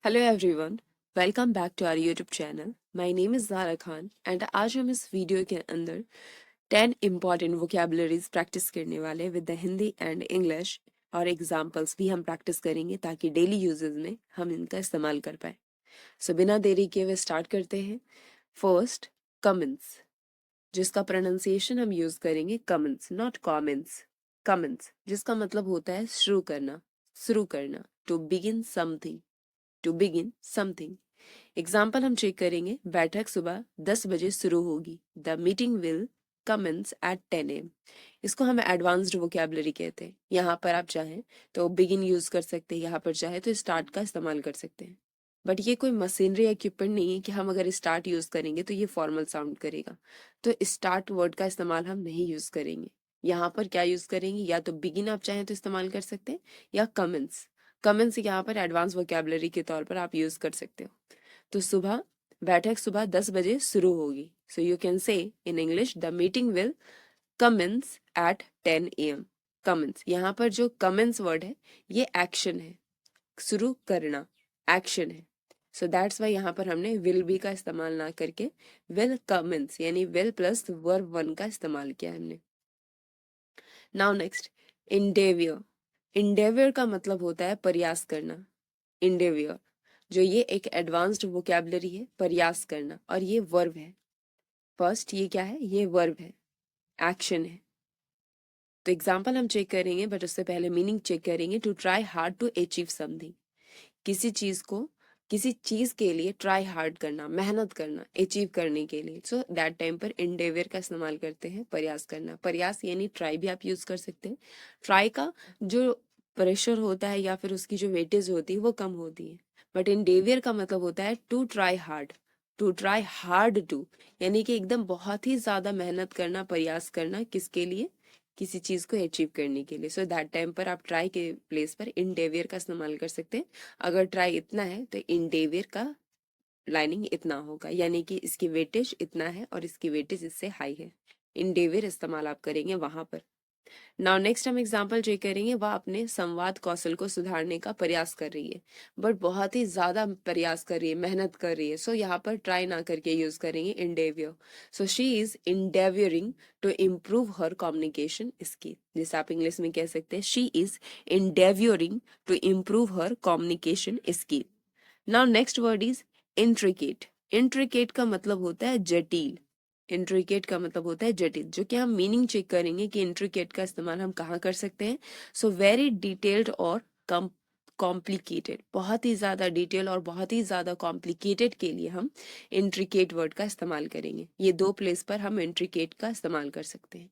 Hello everyone, welcome back to our YouTube channel. My name is Zara Khan and आज हम इस video के अंदर 10 इम्पॉर्टेंट वोकैबुलरीज प्रैक्टिस करने वाले with the Hindi and English और एग्जांपल्स भी हम प्रैक्टिस करेंगे ताकि डेली यूजेस में हम इनका इस्तेमाल कर पाए। सो बिना देरी के हुए स्टार्ट करते हैं। फर्स्ट, कमेंट्स, जिसका प्रोनाउंसिएशन हम यूज करेंगे कमेंट्स, नॉट कमेंट्स। कमेंट्स जिसका मतलब होता है शुरू करना, to begin something, to begin something. Example हम चेक करेंगे। बैठक सुबह 10 बजे शुरू होगी। The meeting will commence at 10 AM। इसको हम एडवांस्ड वोकैबुलरी कहते हैं। यहाँ पर आप चाहें तो बिगिन यूज कर सकते हैं, यहाँ पर चाहे तो स्टार्ट का इस्तेमाल कर सकते हैं। बट ये कोई मशीनरी या इक्विपमेंट नहीं है कि हम अगर स्टार्ट यूज करेंगे तो ये फॉर्मल साउंड करेगा। तो स्टार्ट वर्ड का इस्तेमाल हम नहीं यूज करेंगे। यहाँ पर क्या यूज करेंगे, या तो बिगिन आप चाहें तो इस्तेमाल कर सकते हैं, या कमेंस। कमेंस यहाँ पर एडवांस वोकैबुलरी के तौर पर आप यूज कर सकते हो। तो बैठक सुबह 10 बजे शुरू होगी। सो you can say in English the meeting will commence at 10 AM। Commence, यहाँ पर जो कमेंस वर्ड है ये एक्शन है, शुरू करना एक्शन है। सो दैट्स वाई यहाँ पर हमने विल बी का इस्तेमाल ना करके विल कमेंस यानी विल प्लस वर्ब वन का इस्तेमाल किया हमने। Now next, इंडेवियर। इंडेवियर का मतलब होता है प्रयास करना। इंडेवियर जो ये एक एडवांस्ड वोकैबुलरी है, प्रयास करना, और ये वर्ब है। फर्स्ट ये क्या है, ये वर्ब है, एक्शन है। तो एग्जांपल हम चेक करेंगे, बट उससे पहले मीनिंग चेक करेंगे। To try hard to achieve something, किसी चीज को, किसी चीज के लिए ट्राई हार्ड करना, मेहनत करना, अचीव करने के लिए। सो दैट टाइम पर इंडेवियर का इस्तेमाल करते हैं, प्रयास करना। प्रयास यानी ट्राई भी आप यूज कर सकते हैं। ट्राई का जो प्रेशर होता है या फिर उसकी जो वेटेज होती है वो कम होती है, बट इंडेवियर का मतलब होता है to try hard. To try hard to यानी कि एकदम बहुत ही ज्यादा मेहनत करना, प्रयास करना, किसके लिए, किसी चीज को अचीव करने के लिए। सो दैट टाइम पर आप ट्राई के प्लेस पर इंडेवियर का इस्तेमाल कर सकते हैं। अगर ट्राई इतना है तो इंडेवियर का लाइनिंग इतना होगा, यानी कि इसकी वेटेज इतना है और इसकी वेटेज इससे हाई है। इंडेवियर इस्तेमाल आप करेंगे वहां पर। नाउ नेक्स्ट हम एग्जांपल चेक करेंगे। वह अपने संवाद कौशल को सुधारने का प्रयास कर रही है, बट बहुत ही ज्यादा प्रयास कर रही है, मेहनत कर रही है। सो यहाँ पर ट्राई ना करके यूज करेंगे endeavour. So she is endeavouring to improve her communication skill. जिसे आप इंग्लिश में कह सकते हैं she is endeavouring to improve her communication skill. Now next word is intricate. Intricate का मतलब होता है जटिल। इंट्रिकेट का मतलब होता है जटिल, जो कि हम मीनिंग चेक करेंगे कि इंट्रिकेट का इस्तेमाल हम कहाँ कर सकते हैं। सो वेरी डिटेल्ड और कॉम्प्लिकेटेड, बहुत ही ज्यादा डिटेल और बहुत ही ज्यादा कॉम्प्लिकेटेड के लिए हम इंट्रिकेट वर्ड का इस्तेमाल करेंगे। ये दो प्लेस पर हम इंट्रिकेट का इस्तेमाल कर सकते हैं।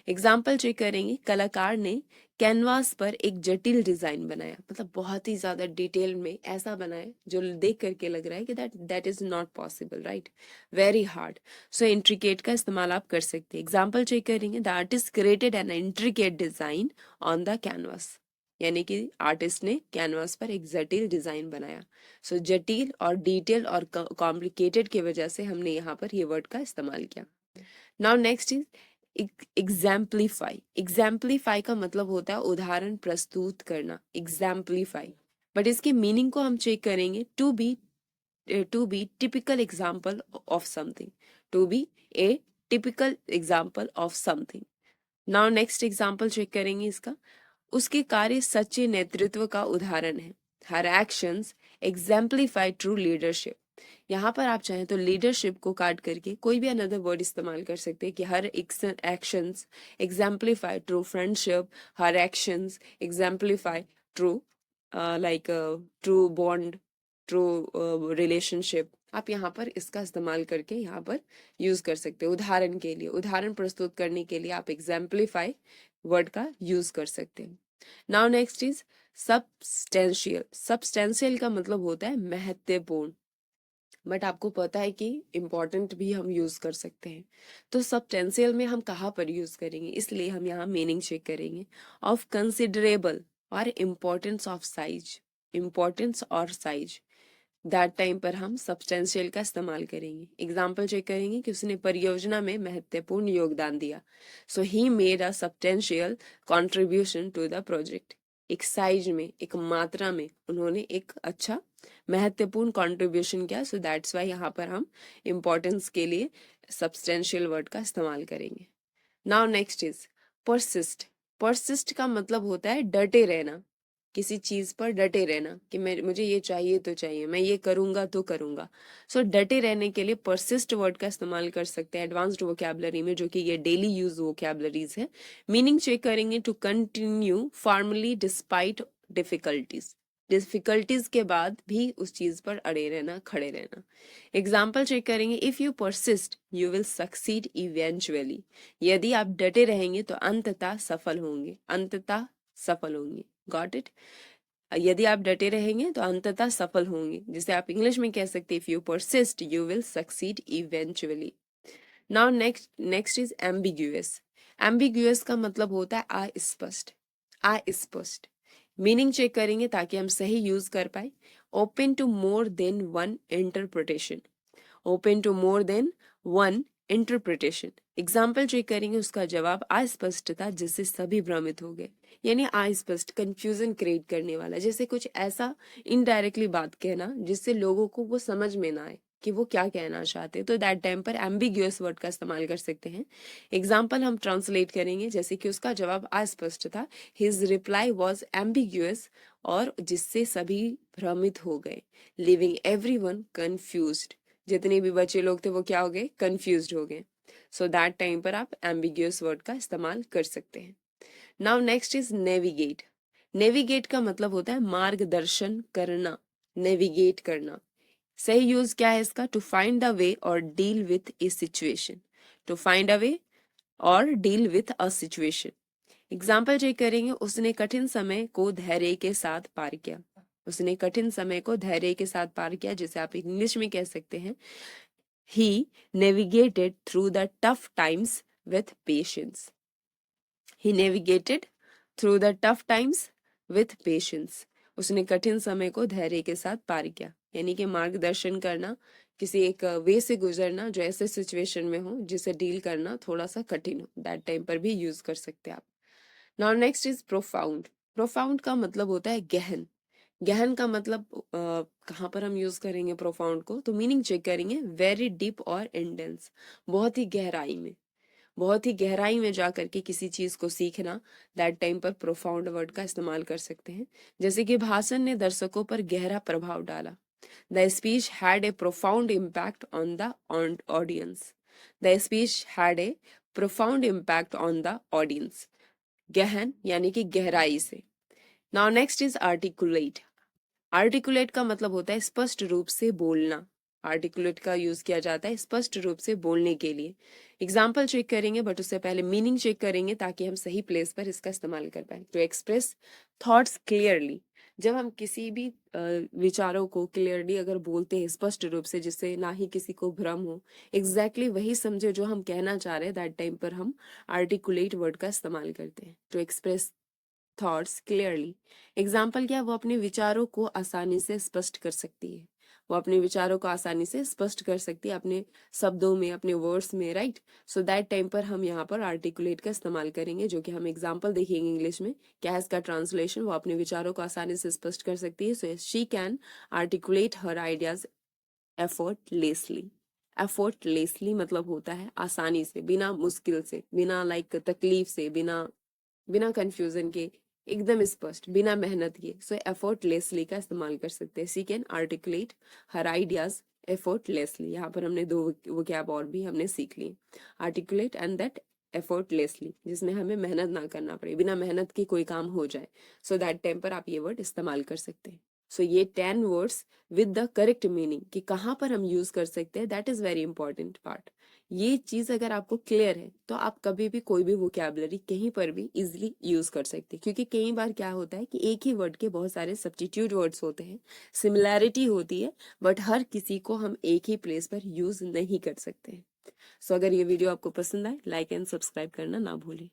एग्जाम्पल चेक करेंगे। कलाकार ने कैनवास पर एक जटिल डिजाइन बनाया, मतलब बहुत ही ज्यादा डिटेल में ऐसा बनाया जो देख करके लग रहा है कि that is not possible, right, very hard. So intricate का इस्तेमाल आप कर सकते हैं। एग्जाम्पल चेक करेंगे। The artist created an intricate design on the canvas, यानी कि आर्टिस्ट ने कैनवास पर एक जटिल डिजाइन बनाया। सो जटिल और डिटेल और कॉम्प्लिकेटेड की वजह से हमने यहाँ पर ये वर्ड का इस्तेमाल किया। Now next is exemplify. Exemplify का मतलब होता है उदाहरण प्रस्तुत करना, एग्जाम्पलीफाई। बट इसके मीनिंग को हम चेक करेंगे। To be typical example of something, to be a typical example of something. Now next example check करेंगे इसका। उसके कार्य सच्चे नेतृत्व का उदाहरण है। Her actions exemplify true leadership. यहाँ पर आप चाहें तो लीडरशिप को काट करके कोई भी अनदर वर्ड इस्तेमाल कर सकते हैं कि her actions exemplify true friendship, her actions exemplify true like true bond, true relationship. आप यहाँ पर इसका इस्तेमाल करके यहाँ पर यूज कर सकते हैं उदाहरण के लिए, उदाहरण प्रस्तुत करने के लिए आप एग्जाम्पलीफाई वर्ड का यूज कर सकते हैं। Now next is substantial. Substantial का मतलब होता है महत्वपूर्ण, बट आपको पता है कि इम्पॉर्टेंट भी हम यूज कर सकते हैं। तो सब्सटेंशियल में हम कहाँ पर यूज करेंगे, इसलिए हम यहाँ मीनिंग चेक करेंगे। ऑफ कंसिडरेबल और इम्पोर्टेंस ऑफ साइज, इम्पोर्टेंस और साइज, दैट टाइम पर हम सब्सटेंशियल का इस्तेमाल करेंगे। एग्जाम्पल चेक करेंगे कि उसने परियोजना में महत्वपूर्ण योगदान दिया। So he made a substantial contribution to the project. एक साइज में, एक मात्रा में उन्होंने एक अच्छा महत्वपूर्ण कंट्रीब्यूशन क्या, सो दैट्स वाई यहाँ पर हम इम्पोर्टेंस के लिए सब्सटेंशियल वर्ड का इस्तेमाल करेंगे। Now next is persist. Persist का मतलब होता है डटे रहना, किसी चीज पर डटे रहना कि मुझे ये चाहिए तो चाहिए, मैं ये करूंगा तो करूंगा। सो डटे रहने के लिए परसिस्ट वर्ड का इस्तेमाल कर सकते हैं एडवांस्ड वोकैबुलरी में, जो कि ये डेली यूज वोकैबुलरीज है। मीनिंग चेक करेंगे, to continue formally despite difficulties, difficulties के बाद भी उस चीज पर अड़े रहना, खड़े रहना। एग्जाम्पल चेक करेंगे, if you persist you will succeed eventually, यदि आप डटे रहेंगे तो अंततः सफल होंगे, अंततः सफल होंगे। Got it? यदि आप डटे रहेंगे तो अंततः सफल होंगे, जिसे आप इंग्लिश में कह सकते हैं, if you persist you will succeed eventually. Now next is ambiguous. Ambiguous का मतलब होता है अस्पष्ट, अस्पष्ट। मीनिंग चेक करेंगे ताकि हम सही यूज कर पाए। Open to more than one interpretation, open to more than one interpretation. Example check करेंगे, उसका जवाब अस्पष्ट था जिससे सभी भ्रमित हो गए, यानी अस्पष्ट कंफ्यूजन क्रिएट करने वाला, जैसे कुछ ऐसा इनडायरेक्टली बात कहना जिससे लोगों को वो समझ में ना आए कि वो क्या कहना चाहते हैं, तो दैट टाइम पर एम्बिग्यूअस वर्ड का इस्तेमाल कर सकते हैं। एग्जाम्पल हम ट्रांसलेट करेंगे, जैसे कि उसका जवाब अस्पष्ट था, हिज रिप्लाई वॉज एम्बिग्यूअस, और जिससे सभी भ्रमित हो गए, लिविंग एवरीवन कंफ्यूज्ड, जितने भी बच्चे लोग थे वो क्या हो गए, कंफ्यूज्ड हो गए। सो दैट टाइम पर आप एम्बिग्यूअस वर्ड का इस्तेमाल कर सकते हैं। Now next is navigate. Navigate का मतलब होता है मार्गदर्शन करना, नेविगेट करना। सही यूज क्या है इसका, to find the way or deal with a situation, to find a way or deal with a situation. Example check करेंगे, उसने कठिन समय को धैर्य के साथ पार किया, उसने कठिन समय को धैर्य के साथ पार किया, जिसे आप इंग्लिश में कह सकते हैं, he navigated through the tough times with patience, he navigated through the tough times with patience। उसने कठिन समय को धैर्य के साथ पार किया, यानी कि मार्गदर्शन करना, किसी एक वे से गुजरना जो ऐसे सिचुएशन में हो जिसे डील करना थोड़ा सा कठिन हो, दैट टाइम पर भी यूज कर सकते हैं आप। Now next is profound. Profound का मतलब होता है गहन। गहन का मतलब कहाँ पर हम यूज करेंगे प्रोफाउंड को, तो मीनिंग चेक करेंगे, वेरी डीप और इंटेंस, बहुत ही गहराई में, बहुत ही गहराई में जा करके किसी चीज को सीखना, दैट टाइम पर प्रोफाउंड वर्ड का इस्तेमाल कर सकते हैं। जैसे कि भाषण ने दर्शकों पर गहरा प्रभाव डाला, the speech had a profound impact on the audience, the speech had a profound impact on the audience. गहन यानी कि गहराई से। Now next is articulate. Articulate का मतलब होता है स्पष्ट रूप से बोलना, आर्टिकुलेट का यूज किया जाता है स्पष्ट रूप से बोलने के लिए। एग्जाम्पल चेक करेंगे, बट उससे पहले मीनिंग चेक करेंगे ताकि हम सही प्लेस पर इसका इस्तेमाल कर पाए। टू एक्सप्रेस थॉट्स क्लियरली, जब हम किसी भी विचारों को क्लियरली अगर बोलते हैं स्पष्ट रूप से, जिससे ना ही किसी को भ्रम हो, एग्जैक्टली वही समझे जो हम कहना चाह रहे हैं, दैट टाइम पर हम आर्टिकुलेट वर्ड का इस्तेमाल करते हैं। To express thoughts clearly. Example क्या, वो अपने विचारों को आसानी से स्पष्ट कर सकती है, वो अपने विचारों को आसानी से स्पष्ट कर सकती है अपने शब्दों में, अपने वर्ड्स में, राइट। सो दैट टाइम पर हम यहाँ पर आर्टिकुलेट का इस्तेमाल करेंगे, जो कि हम एग्जाम्पल देखेंगे इंग्लिश में क्या है इसका ट्रांसलेशन। वो अपने विचारों को आसानी से स्पष्ट कर सकती है, so she can articulate her ideas effortlessly. Effortlessly मतलब होता है आसानी से, बिना मुश्किल से, बिना लाइक तकलीफ से, बिना बिना कंफ्यूजन के, एकदम स्पष्ट, बिना मेहनत किए। सो एफर्टलेसली का इस्तेमाल कर सकते हैं। She can articulate her ideas effortlessly. यहाँ पर हमने दो वोकैब और भी हमने सीख लिए, आर्टिकुलेट एंड दैट एफर्टलेसली, जिसमें हमें मेहनत ना करना पड़े, बिना मेहनत के कोई काम हो जाए। सो दैट टाइम पर आप ये वर्ड इस्तेमाल कर सकते हैं। सो ये 10 words with the correct meaning कि कहाँ पर हम यूज कर सकते हैं, that is very important part. ये चीज अगर आपको क्लियर है तो आप कभी भी कोई भी वोकैबुलरी कहीं पर भी इजीली यूज कर सकते हैं, क्योंकि कई बार क्या होता है कि एक ही वर्ड के बहुत सारे सब्स्टिट्यूट वर्ड्स होते हैं, सिमिलैरिटी होती है, बट हर किसी को हम एक ही प्लेस पर यूज नहीं कर सकते हैं। सो अगर ये वीडियो आपको पसंद आए, लाइक एंड सब्सक्राइब करना ना भूलें।